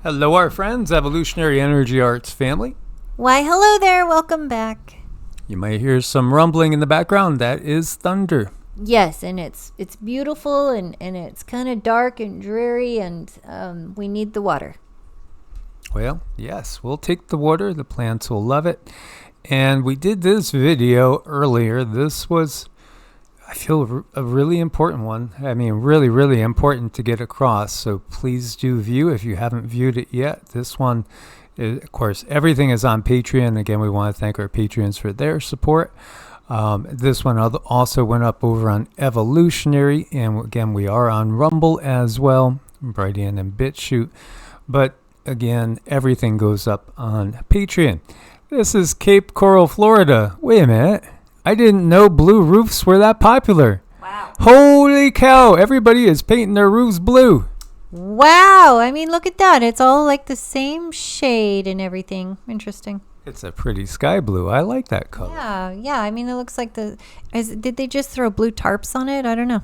Hello, our friends, Evolutionary Energy Arts family. Why, hello there. Welcome back. You might hear some rumbling in the background. That is thunder. Yes, and it's beautiful and it's kind of dark and dreary, and we need the water. Well, yes, we'll take the water. The plants will love it. And we did this video earlier. This was, I feel, a really important one. I mean, really, really important to get across. So please do view if you haven't viewed it yet. This one, of course, everything is on Patreon. Again, we want to thank our Patreons for their support. This one also went up over on Evolutionary. And again, we are on Rumble as well, Brighteon and Bitchute. But again, everything goes up on Patreon. This is Cape Coral, Florida. Wait a minute. I didn't know blue roofs were that popular. Wow. Holy cow. Everybody is painting their roofs blue. Wow. I mean, look at that. It's all like the same shade and everything. Interesting. It's a pretty sky blue. I like that color. Yeah. I mean, it looks like did they just throw blue tarps on it? I don't know.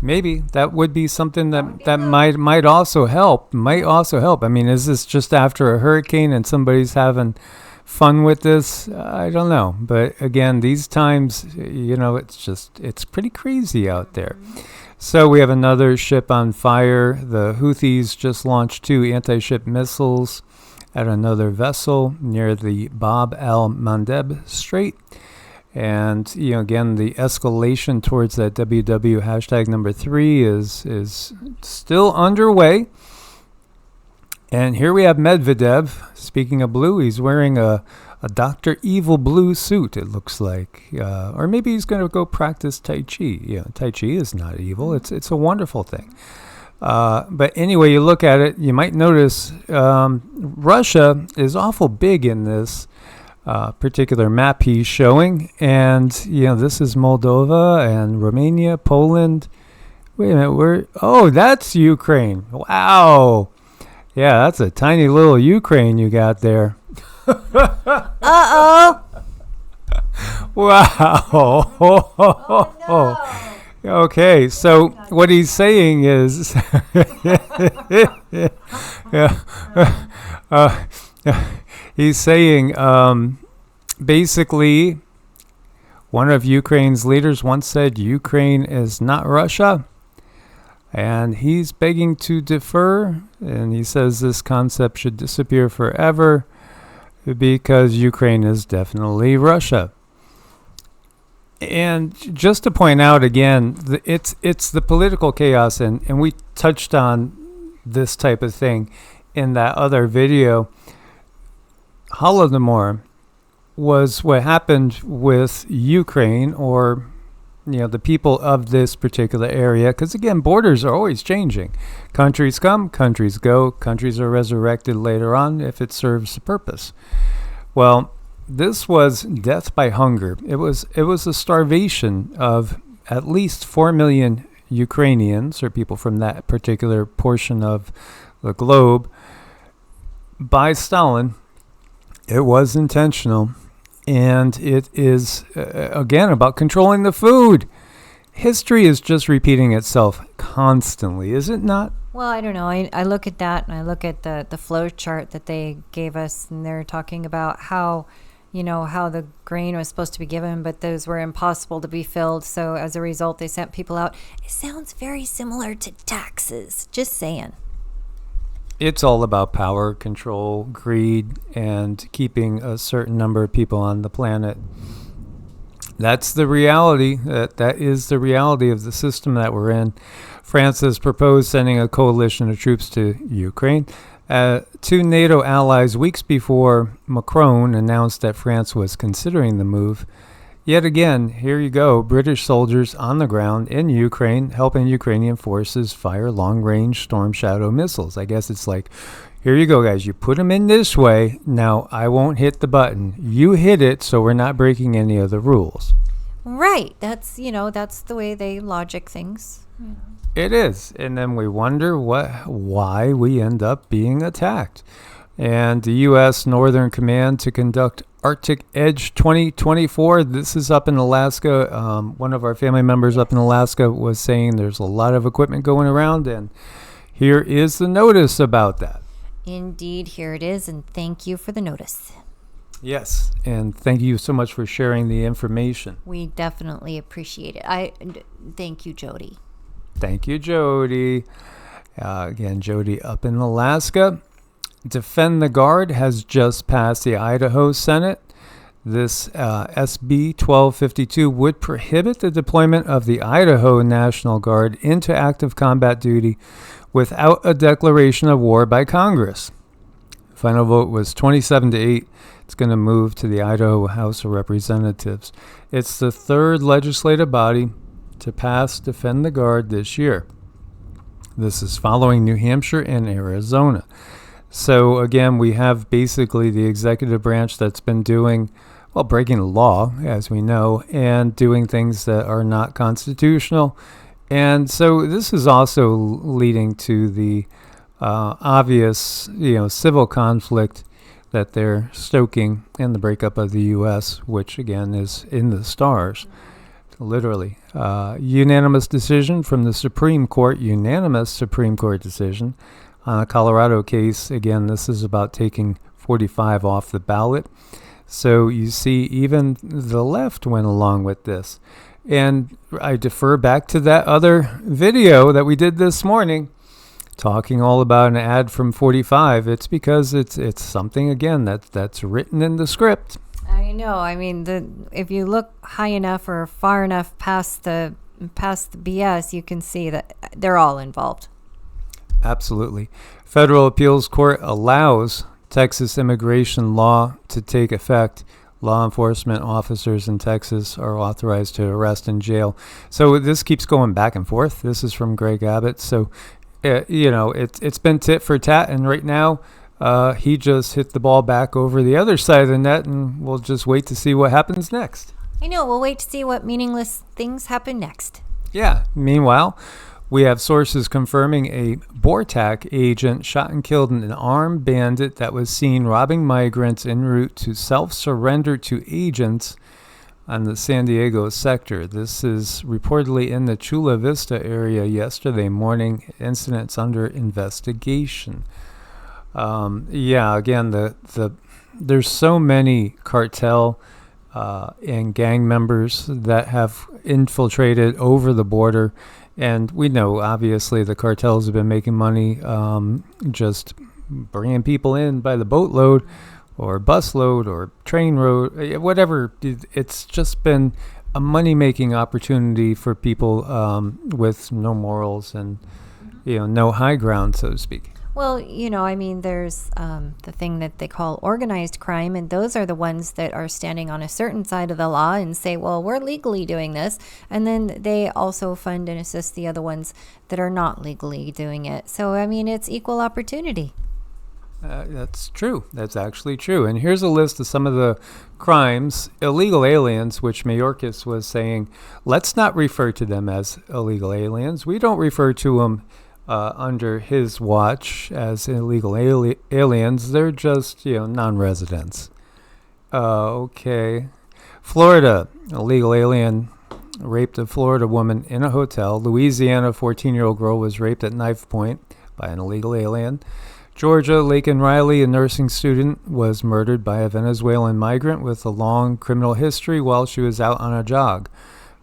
Maybe that would be something that might also help. I mean, is this just after a hurricane and somebody's having fun with this? I don't know. But again, these times, it's pretty crazy out there. So we have another ship on fire. The Houthis just launched 2 anti-ship missiles at another vessel near the Bab al-Mandeb Strait. And, again, the escalation towards that WW hashtag number 3 is still underway. And here we have Medvedev. Speaking of blue, he's wearing a Dr. Evil blue suit, it looks like. Or maybe he's going to go practice Tai Chi. Yeah, Tai Chi is not evil. It's a wonderful thing. But anyway, you look at it, you might notice Russia is awful big in this particular map he's showing. And, this is Moldova and Romania, Poland. Wait a minute, that's Ukraine. Wow. Yeah, that's a tiny little Ukraine you got there. Uh-oh. Wow. Oh, no. Okay, so what he's saying is he's saying basically one of Ukraine's leaders once said Ukraine is not Russia. And he's begging to defer, and he says this concept should disappear forever because Ukraine is definitely Russia. And just to point out again, it's the political chaos, and we touched on this type of thing in that other video. Holodomor was what happened with Ukraine, or the people of this particular area, because again, borders are always changing. Countries come, countries go, countries are resurrected later on if it serves a purpose. Well, this was death by hunger. It was a starvation of at least 4 million Ukrainians, or people from that particular portion of the globe, by Stalin. It was intentional. And it is, again, about controlling the food. History is just repeating itself constantly, is it not? Well, I don't know. I look at that, and I look at the flow chart that they gave us, and they're talking about how the grain was supposed to be given, but those were impossible to be filled. So as a result, they sent people out. It sounds very similar to taxes. Just saying. It's all about power, control, greed, and keeping a certain number of people on the planet. That's the reality. That is the reality of the system that we're in. France has proposed sending a coalition of troops to Ukraine. 2 NATO allies weeks before Macron announced that France was considering the move. Yet again, here you go, British soldiers on the ground in Ukraine helping Ukrainian forces fire long-range Storm Shadow missiles. I guess it's like, here you go, guys. You put them in this way. Now, I won't hit the button. You hit it, so we're not breaking any of the rules. Right. That's the way they logic things. Yeah. It is. And then we wonder why we end up being attacked. And the U.S. Northern Command to conduct Arctic Edge 2024. This is up in Alaska. One of our family members up in Alaska was saying there's a lot of equipment going around, and here is the notice about that. Indeed, here it is, and thank you for the notice. Yes, and thank you so much for sharing the information. We definitely appreciate it. Thank you, Jody. Thank you, Jody. Again, Jody up in Alaska. Defend the Guard has just passed the Idaho Senate. This SB 1252 would prohibit the deployment of the Idaho National Guard into active combat duty without a declaration of war by Congress. Final vote was 27-8. It's going to move to the Idaho House of Representatives. It's the third legislative body to pass Defend the Guard this year. This is following New Hampshire and Arizona. So again, we have basically the executive branch that's been doing, well, breaking the law, as we know, and doing things that are not constitutional. And so this is also leading to the obvious, civil conflict that they're stoking in the breakup of the U.S., which again is in the stars, literally. Unanimous decision from the Supreme Court, unanimous Supreme Court decision on a Colorado case. Again, this is about taking 45 off the ballot. So you see, even the left went along with this. And I defer back to that other video that we did this morning, talking all about an ad from 45. It's because it's something, again, that's written in the script. I know. I mean, if you look high enough or far enough past the BS, you can see that they're all involved. Absolutely. Federal Appeals Court allows Texas immigration law to take effect. Law enforcement officers in Texas are authorized to arrest and jail. So this keeps going back and forth. This is from Greg Abbott. So, it's been tit for tat. And right now, he just hit the ball back over the other side of the net, and we'll just wait to see what happens next. I know. We'll wait to see what meaningless things happen next. Yeah. Meanwhile, we have sources confirming a BORTAC agent shot and killed an armed bandit that was seen robbing migrants en route to self-surrender to agents on the San Diego sector. This is reportedly in the Chula Vista area yesterday morning. Incidents under investigation. Again, there's so many cartel and gang members that have infiltrated over the border. And we know, obviously, the cartels have been making money just bringing people in by the boatload or busload or train road, whatever. It's just been a money-making opportunity for people with no morals and, no high ground, so to speak. Well, there's the thing that they call organized crime, and those are the ones that are standing on a certain side of the law and say, well, we're legally doing this. And then they also fund and assist the other ones that are not legally doing it. So, it's equal opportunity. That's true. That's actually true. And here's a list of some of the crimes. Illegal aliens, which Mayorkas was saying, let's not refer to them as illegal aliens. We don't refer to them under his watch as illegal aliens. They're just, non-residents. Okay. Florida, illegal alien raped a Florida woman in a hotel. Louisiana, 14-year-old girl was raped at knife point by an illegal alien. Georgia, Laken Riley, a nursing student, was murdered by a Venezuelan migrant with a long criminal history while she was out on a jog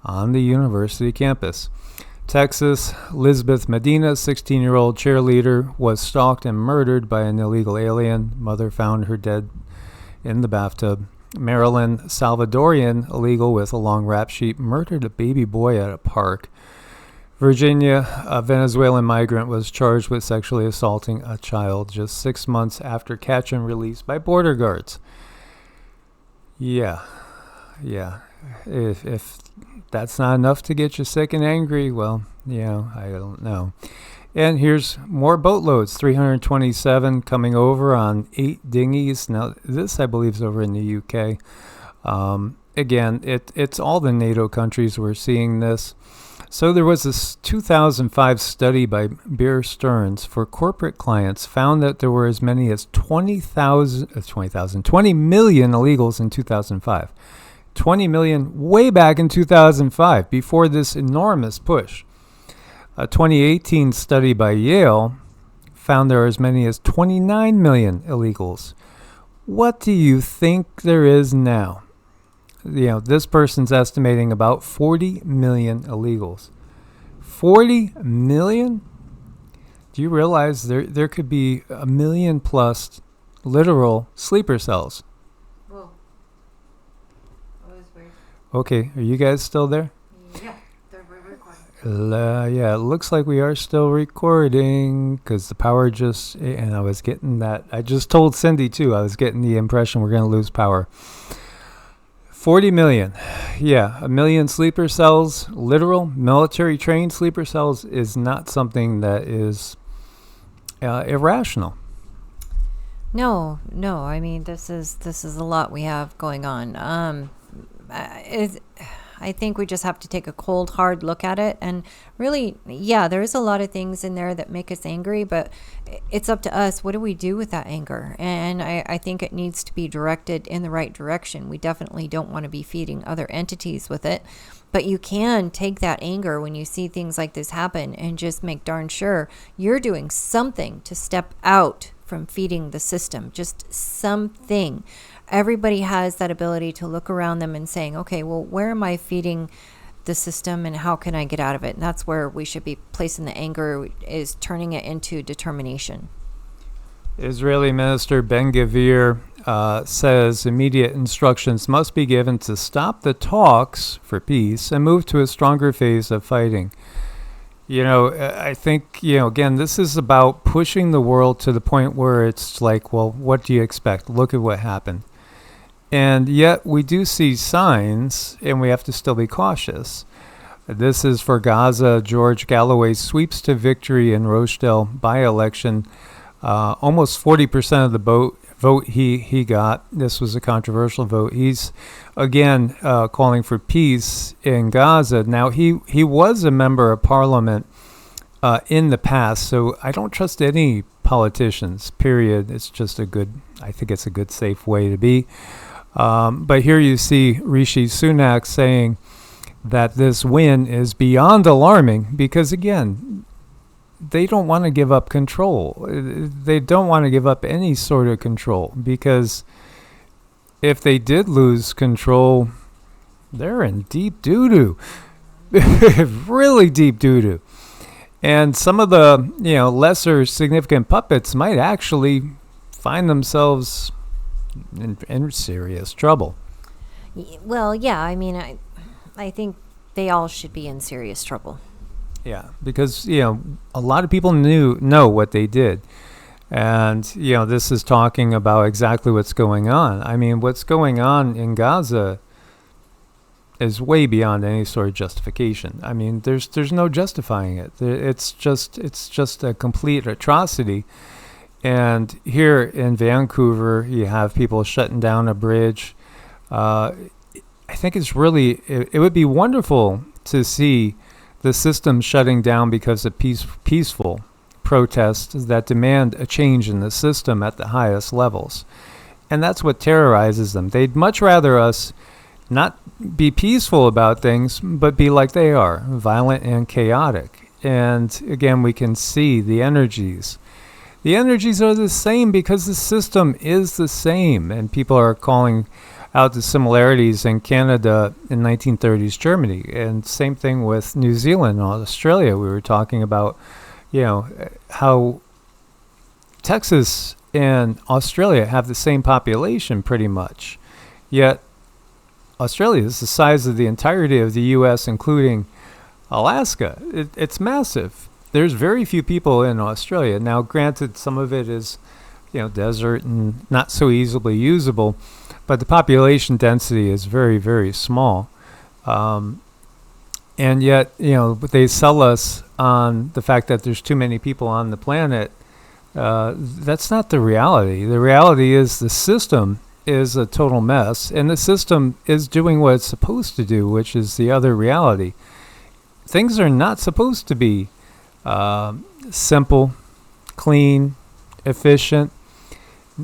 on the university campus. Texas, Lisbeth Medina, 16-year-old cheerleader, was stalked and murdered by an illegal alien. Mother found her dead in the bathtub. Maryland, Salvadorian illegal with a long rap sheet, murdered a baby boy at a park. Virginia, a Venezuelan migrant was charged with sexually assaulting a child just 6 months after catch and release by border guards. Yeah. If that's not enough to get you sick and angry, well, I don't know. And here's more boatloads, 327 coming over on 8 dinghies. Now, this, I believe, is over in the UK. Again, it's all the NATO countries we're seeing this. So there was this 2005 study by Bear Stearns for corporate clients found that there were as many as 20 million illegals in 2005. 20 million way back in 2005, before this enormous push. A 2018 study by Yale found there are as many as 29 million illegals. What do you think there is now? This person's estimating about 40 million illegals. 40 million? Do you realize there could be 1 million plus literal sleeper cells? Whoa. That was weird. Okay, are you guys still there? Yeah, they're recording. Yeah, it looks like we are still recording because the power and I was getting that. I just told Cindy too, I was getting the impression we're going to lose power. 40 million. Yeah, 1 million sleeper cells, literal military trained sleeper cells, is not something that is irrational. No. I mean, this is a lot we have going on. I think we just have to take a cold, hard look at it. And really, yeah, there is a lot of things in there that make us angry, but it's up to us. What do we do with that anger? And I think it needs to be directed in the right direction. We definitely don't want to be feeding other entities with it. But you can take that anger when you see things like this happen and just make darn sure you're doing something to step out from feeding the system. Just something. Everybody has that ability to look around them and saying, okay, well, where am I feeding the system and how can I get out of it? And that's where we should be placing the anger, is turning it into determination. Israeli Minister Ben-Gvir says immediate instructions must be given to stop the talks for peace and move to a stronger phase of fighting. I think, again, this is about pushing the world to the point where it's like, well, what do you expect? Look at what happened. And yet we do see signs, and we have to still be cautious. This is for Gaza. George Galloway sweeps to victory in Rochdale by-election. Almost 40% of the vote he got. This was a controversial vote. He's, again, calling for peace in Gaza. Now, he was a member of parliament in the past, so I don't trust any politicians, period. It's just I think it's a good, safe way to be. But here you see Rishi Sunak saying that this win is beyond alarming because, again, they don't want to give up control. They don't want to give up any sort of control because if they did lose control, they're in deep doo-doo. Really deep doo-doo. And some of the, lesser significant puppets might actually find themselves in serious trouble. Well, yeah, I mean, I think they all should be in serious trouble. Yeah, because, a lot of people know what they did. And, this is talking about exactly what's going on. I mean, what's going on in Gaza is way beyond any sort of justification. I mean, there's no justifying it. It's just a complete atrocity. And here in Vancouver, you have people shutting down a bridge. I think it would be wonderful to see the system shutting down because of peaceful protests that demand a change in the system at the highest levels. And that's what terrorizes them. They'd much rather us not be peaceful about things, but be like they are, violent and chaotic. And again, we can see the energies. The energies are the same because the system is the same. And people are calling out the similarities in Canada in 1930s Germany. And same thing with New Zealand and Australia. We were talking about, how Texas and Australia have the same population pretty much. Yet Australia is the size of the entirety of the U.S., including Alaska. It's massive. There's very few people in Australia. Now, granted, some of it is, desert and not so easily usable, but the population density is very, very small. And yet, they sell us on the fact that there's too many people on the planet. That's not the reality. The reality is the system is a total mess, and the system is doing what it's supposed to do, which is the other reality. Things are not supposed to be simple, clean, efficient.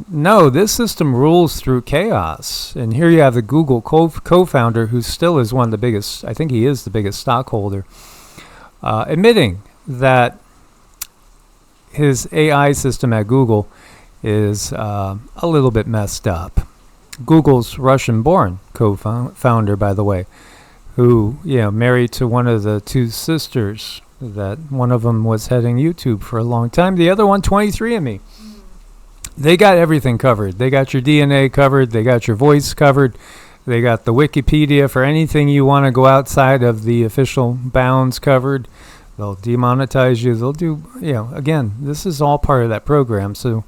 No, this system rules through chaos. And here you have the Google co-founder, who still is one of the biggest, I think he is the biggest stockholder, admitting that his AI system at Google is a little bit messed up. Google's Russian-born co-founder, by the way, who, married to one of the two sisters. That one of them was heading YouTube for a long time. The other one, 23andMe. They got everything covered. They got your DNA covered. They got your voice covered. They got the Wikipedia for anything you want to go outside of the official bounds covered. They'll demonetize you. They'll do, again, this is all part of that program. So,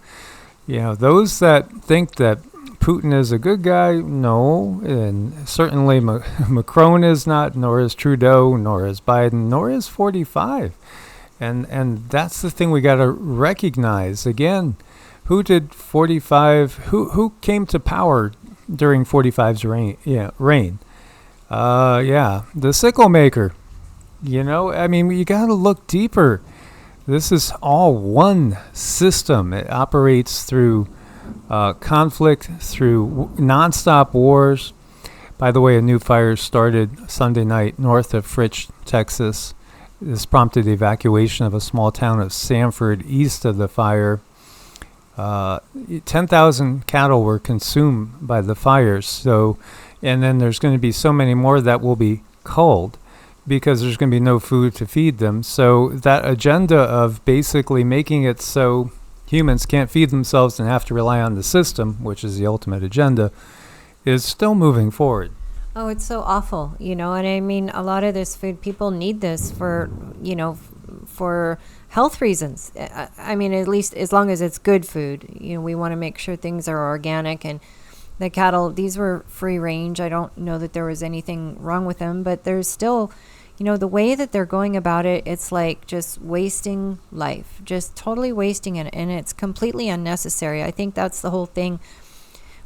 those that think that Putin is a good guy, no. And certainly Macron is not, nor is Trudeau, nor is Biden, nor is 45. And that's the thing we got to recognize. Again, who did 45, who came to power during 45's reign? The sickle maker. You got to look deeper. This is all one system. It operates through conflict, through nonstop wars. By the way, a new fire started Sunday night north of Fritch, Texas. This prompted the evacuation of a small town of Sanford east of the fire. 10,000 cattle were consumed by the fires. So, and then there's going to be so many more that will be culled because there's going to be no food to feed them. So that agenda of basically making it so humans can't feed themselves and have to rely on the system, which is the ultimate agenda, is still moving forward. Oh, it's so awful, and I mean, a lot of this food, people need this for, for health reasons. I mean, at least as long as it's good food, we want to make sure things are organic. And the cattle, these were free range. I don't know that there was anything wrong with them, but there's still, the way that they're going about it, it's like just wasting life, just totally wasting it. And it's completely unnecessary. I think that's the whole thing.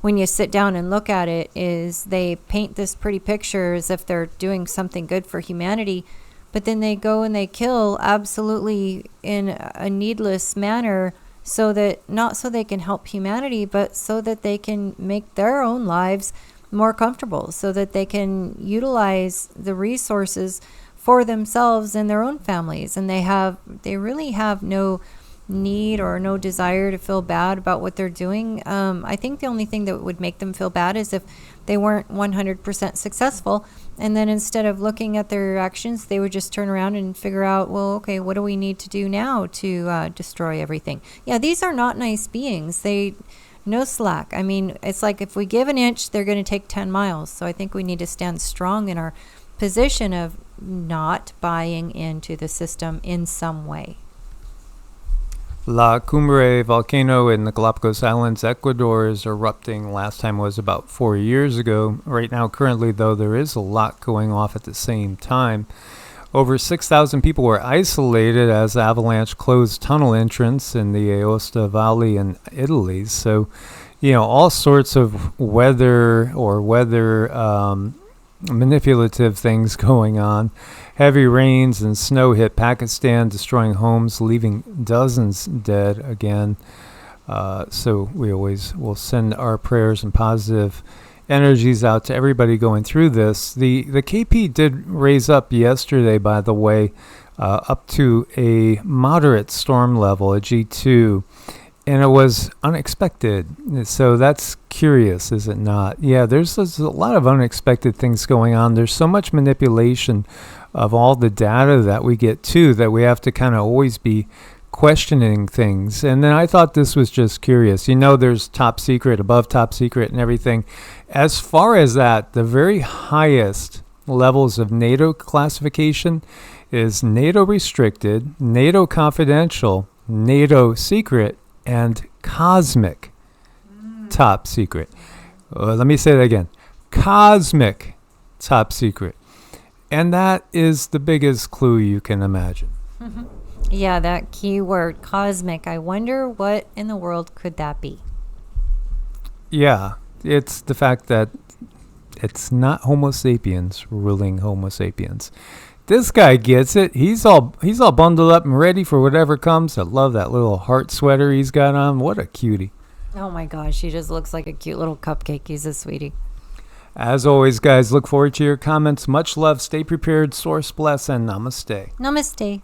When you sit down and look at it, is they paint this pretty picture as if they're doing something good for humanity, but then they go and they kill absolutely in a needless manner, so that not so they can help humanity, but so that they can make their own lives more comfortable, so that they can utilize the resources for themselves and their own families. And they really have no need or no desire to feel bad about what they're doing. I think the only thing that would make them feel bad is if they weren't 100% successful, and then instead of looking at their actions, they would just turn around and figure out, well, okay, what do we need to do now to destroy everything? Yeah, these are not nice beings. No slack. I mean, it's like if we give an inch, they're going to take 10 miles. So I think we need to stand strong in our position of not buying into the system in some way. La Cumbre volcano in the Galapagos Islands, Ecuador, is erupting. Last time was about 4 years ago. Right now, currently, though, there is a lot going off at the same time. Over 6,000 people were isolated as the avalanche closed tunnel entrance in the Aosta Valley in Italy. So, all sorts of weather manipulative things going on. Heavy rains and snow hit Pakistan, destroying homes, leaving dozens dead again. So we always will send our prayers and positive energies out to everybody going through this. The KP did raise up yesterday, by the way, up to a moderate storm level, a G2. And it was unexpected. So that's curious, is it not? Yeah, there's a lot of unexpected things going on. There's so much manipulation of all the data that we get too, that we have to kind of always be questioning things. And then I thought this was just curious. There's top secret, above top secret and everything. As far as that, the very highest levels of NATO classification is NATO restricted, NATO confidential, NATO secret, and cosmic top secret. Let me say that again. Cosmic top secret. And that is the biggest clue you can imagine. Yeah, that key word, cosmic. I wonder what in the world could that be? Yeah, it's the fact that it's not Homo sapiens ruling Homo sapiens. This guy gets it. He's all bundled up and ready for whatever comes. I love that little heart sweater he's got on. What a cutie. Oh my gosh, he just looks like a cute little cupcake. He's a sweetie. As always, guys, look forward to your comments. Much love. Stay prepared. Source bless and namaste. Namaste.